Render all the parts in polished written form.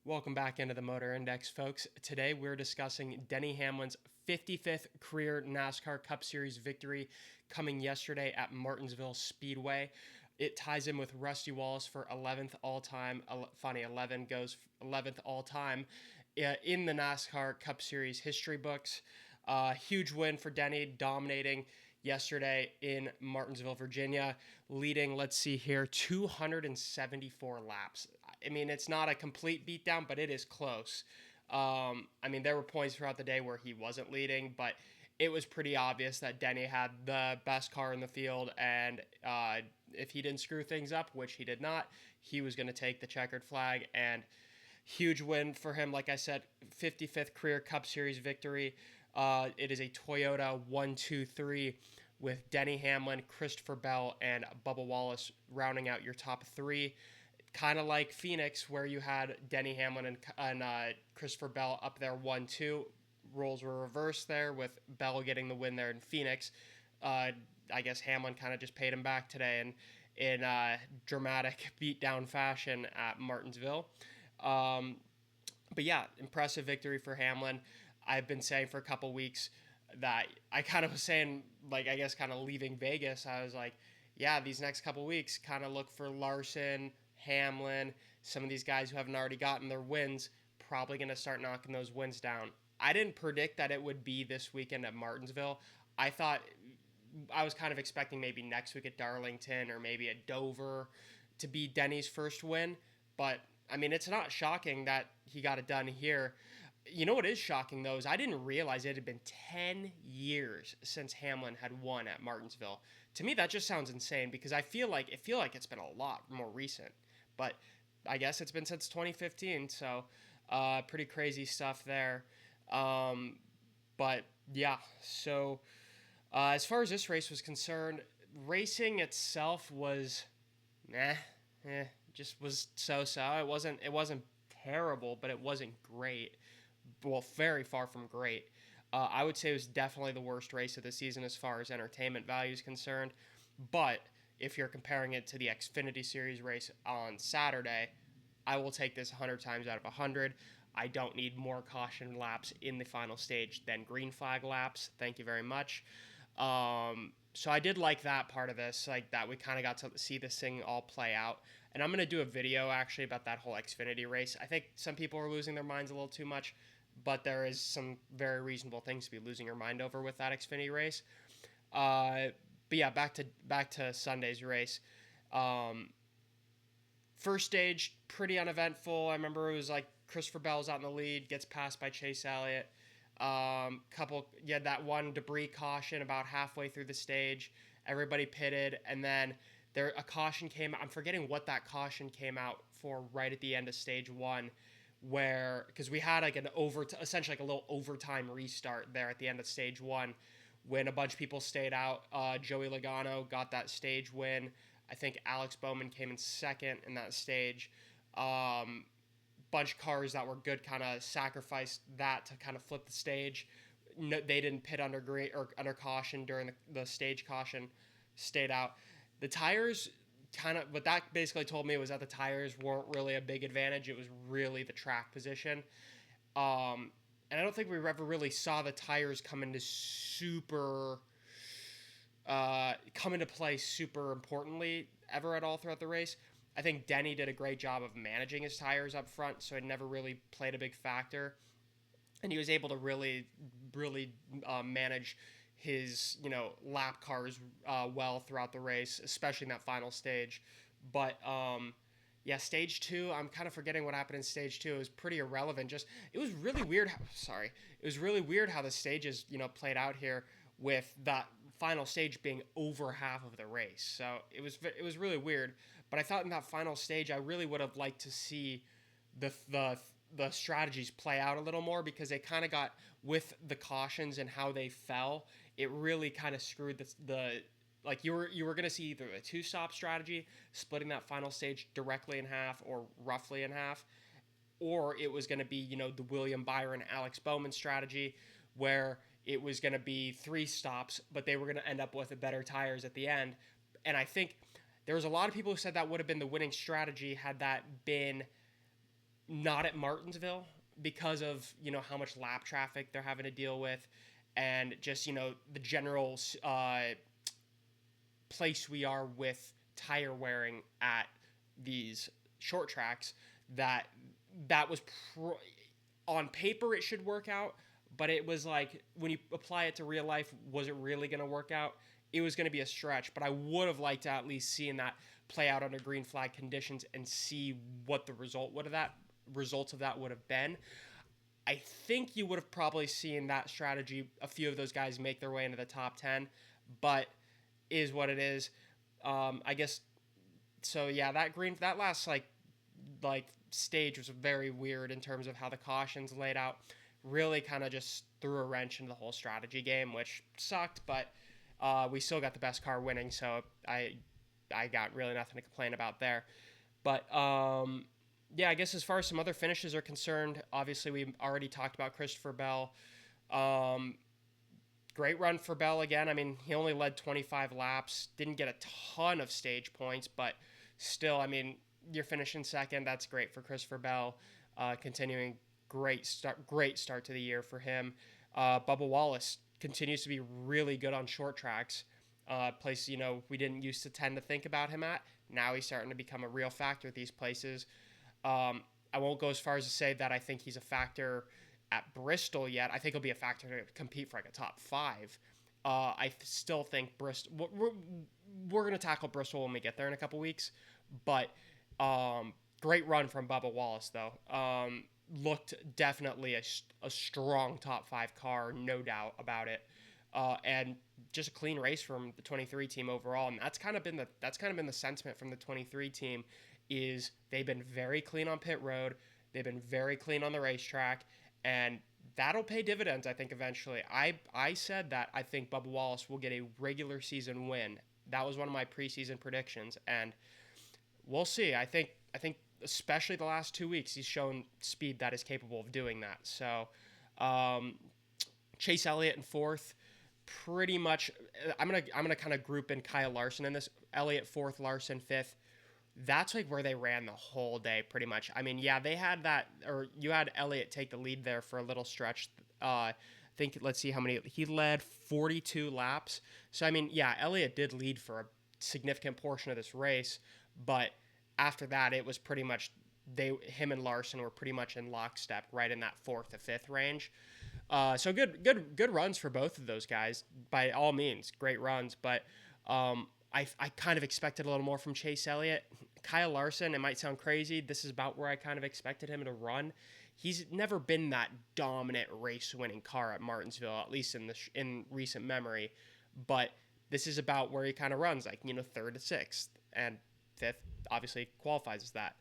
Welcome back into the Motor Index, folks. Today we're discussing Denny Hamlin's 55th career NASCAR Cup Series victory coming yesterday at Martinsville Speedway. It ties in with Rusty Wallace for 11th all time. Funny, 11 goes 11th all time in the NASCAR Cup Series history books. Huge win for Denny, dominating yesterday in Martinsville, Virginia, leading, let's see here, 274 laps. I mean, it's not a complete beatdown, but it is close. I mean, there were points throughout the day where he wasn't leading, but it was pretty obvious that Denny had the best car in the field, and if he didn't screw things up, which he did not, he was going to take the checkered flag. And huge win for him. Like I said, 55th career Cup Series victory. It is a Toyota 1-2-3 with Denny Hamlin, Christopher Bell, and Bubba Wallace rounding out your top three. Kind of like Phoenix, where you had Denny Hamlin and Christopher Bell up there 1-2. Roles were reversed there with Bell getting the win there in Phoenix. I guess Hamlin kind of just paid him back today in dramatic beatdown fashion at Martinsville. But yeah, impressive victory for Hamlin. I've been saying for a couple weeks that I kind of was saying, like, I guess kind of leaving Vegas, I was like, yeah, these next couple weeks kind of look for Larson, Hamlin, some of these guys who haven't already gotten their wins, probably going to start knocking those wins down. I didn't predict that it would be this weekend at Martinsville. I was kind of expecting maybe next week at Darlington or maybe at Dover to be Denny's first win, but I mean, it's not shocking that he got it done here. You know what is shocking though is I didn't realize it had been 10 years since Hamlin had won at Martinsville. To me, that just sounds insane because I feel like it's been a lot more recent, but I guess it's been since 2015. So, pretty crazy stuff there. Um, but yeah, so as far as this race was concerned, racing itself was, eh, just was so-so. It wasn't terrible, but it wasn't great. Well, very far from great. I would say it was definitely the worst race of the season as far as entertainment value is concerned. But if you're comparing it to the Xfinity Series race on Saturday, I will take this 100 times out of 100. I don't need more caution laps in the final stage than green flag laps. Thank you very much. So I did like that part of this, like that we kind of got to see this thing all play out. And I'm going to do a video actually about that whole Xfinity race. I think some people are losing their minds a little too much, but there is some very reasonable things to be losing your mind over with that Xfinity race. But yeah, back to Sunday's race. Um, First stage, pretty uneventful. I remember it was like Christopher Bell's out in the lead, gets passed by Chase Elliott. You had that one debris caution about halfway through the stage. Everybody pitted, and then a caution came. I'm forgetting what that caution came out for right at the end of stage one, where because we had like essentially like a little overtime restart there at the end of stage one, when a bunch of people stayed out. Joey Logano got that stage win. I think Alex Bowman came in second in that stage. Bunch of cars that were good kind of sacrificed that to kind of flip the stage. No, they didn't pit under caution during the stage caution, stayed out. The tires kind of what that basically told me was that the tires weren't really a big advantage. It was really the track position. And I don't think we ever really saw the tires come into play super importantly ever at all throughout the race. I think Denny did a great job of managing his tires up front, so it never really played a big factor. And he was able to really manage his lap cars well throughout the race, especially in that final stage. But yeah, stage two, I'm kind of forgetting what happened in stage two. It was pretty irrelevant. Just it was really weird. It was really weird how the stages played out here with that final stage being over half of the race. So it was really weird. But I thought in that final stage, I really would have liked to see the strategies play out a little more because they kind of got with the cautions and how they fell. It really kind of screwed the like you were going to see either a two-stop strategy, splitting that final stage directly in half or roughly in half, or it was going to be the William Byron Alex Bowman strategy where it was going to be three stops, but they were going to end up with better tires at the end. And I think there was a lot of people who said that would have been the winning strategy had that been not at Martinsville because of, how much lap traffic they're having to deal with, and just, the general place we are with tire wearing at these short tracks, that was on paper it should work out, but it was like when you apply it to real life, was it really going to work out? It was going to be a stretch, but I would have liked to at least seen that play out under green flag conditions and see what the results of that would have been. I think you would have probably seen that strategy, a few of those guys make their way into the top 10, but is what it is. I guess so. Yeah, that last like stage was very weird in terms of how the cautions laid out. Really kind of just threw a wrench into the whole strategy game, which sucked, but we still got the best car winning, so I got really nothing to complain about there. But yeah, I guess as far as some other finishes are concerned, obviously we already talked about Christopher Bell. Great run for Bell again. I mean, he only led 25 laps, didn't get a ton of stage points, but still, I mean, you're finishing second. That's great for Christopher Bell. Continuing great start to the year for him. Bubba Wallace continues to be really good on short tracks. Places, we didn't used to tend to think about him at. Now he's starting to become a real factor at these places. I won't go as far as to say that I think he's a factor at Bristol yet. I think he'll be a factor to compete for like a top 5. I still think Bristol. We're going to tackle Bristol when we get there in a couple weeks. But great run from Bubba Wallace, though. Looked definitely a strong top 5 car, no doubt about it. And just a clean race from the 23 team overall, and that's kind of been the sentiment from the 23 team. Is they've been very clean on pit road, they've been very clean on the racetrack, and that'll pay dividends, I think, eventually. I said that I think Bubba Wallace will get a regular season win. That was one of my preseason predictions, and we'll see. I think especially the last 2 weeks, he's shown speed that is capable of doing that. So, Chase Elliott in 4th. Pretty much, I'm gonna kind of group in Kyle Larson in this. Elliott 4th, Larson 5th. That's like where they ran the whole day, pretty much. I mean, yeah, they had that, or you had Elliott take the lead there for a little stretch. I think, let's see how many, he led 42 laps. So, I mean, yeah, Elliott did lead for a significant portion of this race, but after that, it was pretty much, him and Larson were pretty much in lockstep, right in that 4th to 5th range. So good runs for both of those guys, by all means, great runs, but I kind of expected a little more from Chase Elliott. Kyle Larson, it might sound crazy, this is about where I kind of expected him to run. He's never been that dominant race-winning car at Martinsville, at least in recent memory, but this is about where he kind of runs, like, 3rd to 6th, and 5th obviously qualifies as that.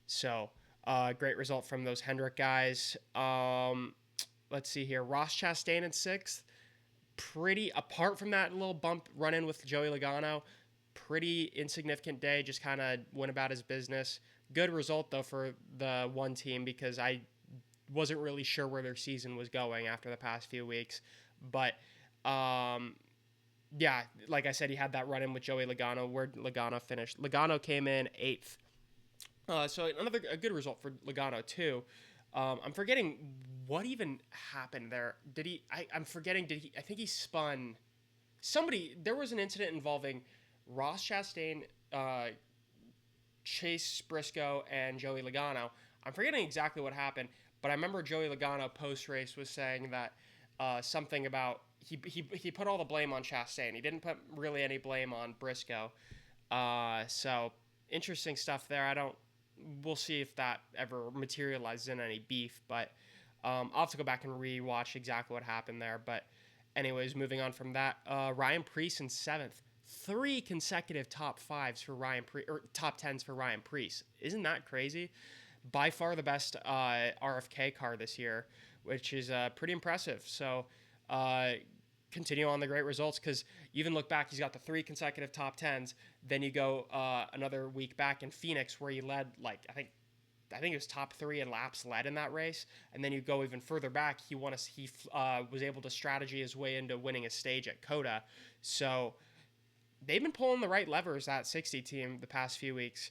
So, great result from those Hendrick guys. Let's see here. Ross Chastain in 6th. Pretty, apart from that little bump run-in with Joey Logano, pretty insignificant day, just kind of went about his business. Good result, though, for the one team, because I wasn't really sure where their season was going after the past few weeks. But, yeah, like I said, he had that run-in with Joey Logano, where Logano finished. Logano came in 8th. So a good result for Logano, too. I'm forgetting what even happened there. I'm forgetting, I think he spun there was an incident involving Ross Chastain, Chase Briscoe, and Joey Logano. I'm forgetting exactly what happened, but I remember Joey Logano post-race was saying that something about, he put all the blame on Chastain. He didn't put really any blame on Briscoe. So interesting stuff there. We'll see if that ever materializes in any beef, but I'll have to go back and rewatch exactly what happened there. But anyways, moving on from that, Ryan Preece in 7th. 3 consecutive top 5s for Ryan Preece, or top 10s for Ryan Preece. Isn't that crazy? By far the best RFK car this year, which is pretty impressive. So continue on the great results, because you even look back, he's got the 3 consecutive top 10s. Then you go another week back in Phoenix, where he led, like, I think it was top 3 in laps led in that race. And then you go even further back, he was able to strategy his way into winning a stage at Coda. So they've been pulling the right levers, that 60 team, the past few weeks.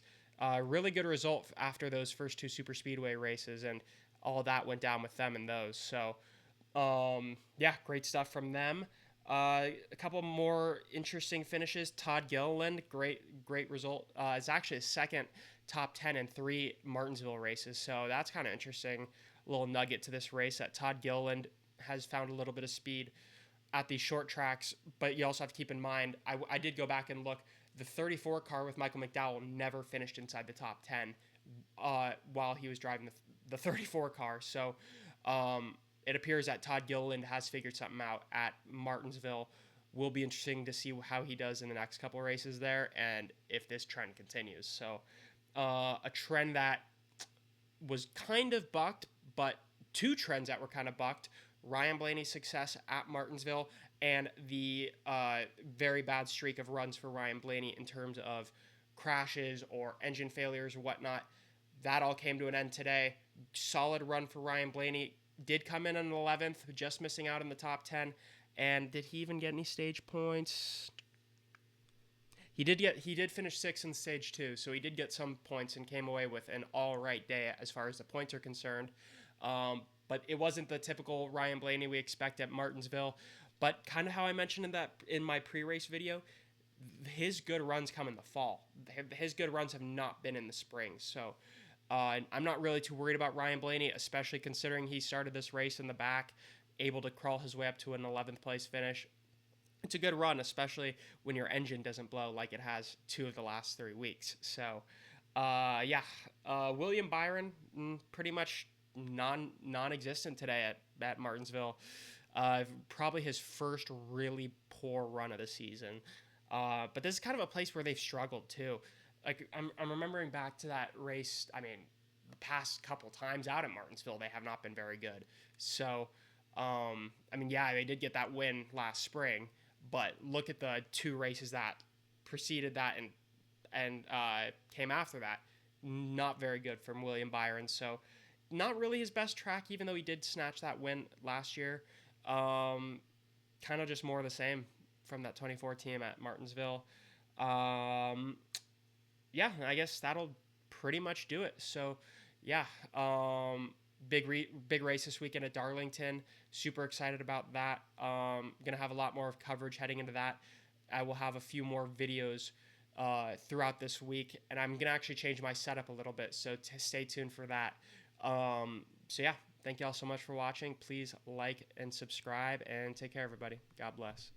Really good result after those first two super speedway races, and all that went down with them in those. So yeah, great stuff from them. A couple more interesting finishes. Todd Gilliland, great result. It's actually his second top 10 in 3 Martinsville races, so that's kind of interesting. Little nugget to this race that Todd Gilliland has found a little bit of speed at these short tracks, but you also have to keep in mind, I did go back and look. The 34 car with Michael McDowell never finished inside the top 10 while he was driving the 34 car. So it appears that Todd Gilliland has figured something out at Martinsville. Will be interesting to see how he does in the next couple of races there and if this trend continues. So a trend that was kind of bucked, but two trends that were kind of bucked. Ryan Blaney's success at Martinsville and the very bad streak of runs for Ryan Blaney in terms of crashes or engine failures or whatnot. That all came to an end today. Solid run for Ryan Blaney. Did come in on the 11th, just missing out in the top 10. And did he even get any stage points? He did finish 6th in stage 2, so he did get some points and came away with an all right day as far as the points are concerned. But it wasn't the typical Ryan Blaney we expect at Martinsville. But kind of how I mentioned in my pre-race video, his good runs come in the fall. His good runs have not been in the spring. So I'm not really too worried about Ryan Blaney, especially considering he started this race in the back, able to crawl his way up to an 11th place finish. It's a good run, especially when your engine doesn't blow like it has 2 of the last 3 weeks. So, William Byron, pretty much non-existent today at Martinsville. Probably his first really poor run of the season. But this is kind of a place where they've struggled too. Like I'm remembering back to that race. I mean, the past couple times out at Martinsville, they have not been very good. So, they did get that win last spring, but look at the 2 races that preceded that and came after that. Not very good from William Byron. So, not really his best track, even though he did snatch that win last year. Kind of just more of the same from that 24 team at Martinsville. I guess that'll pretty much do it. So, yeah, big race this weekend at Darlington. Super excited about that. Gonna have a lot more of coverage heading into that. I will have a few more videos throughout this week, and I'm gonna actually change my setup a little bit. So stay tuned for that. Thank you all so much for watching. Please like and subscribe, and take care, everybody. God bless.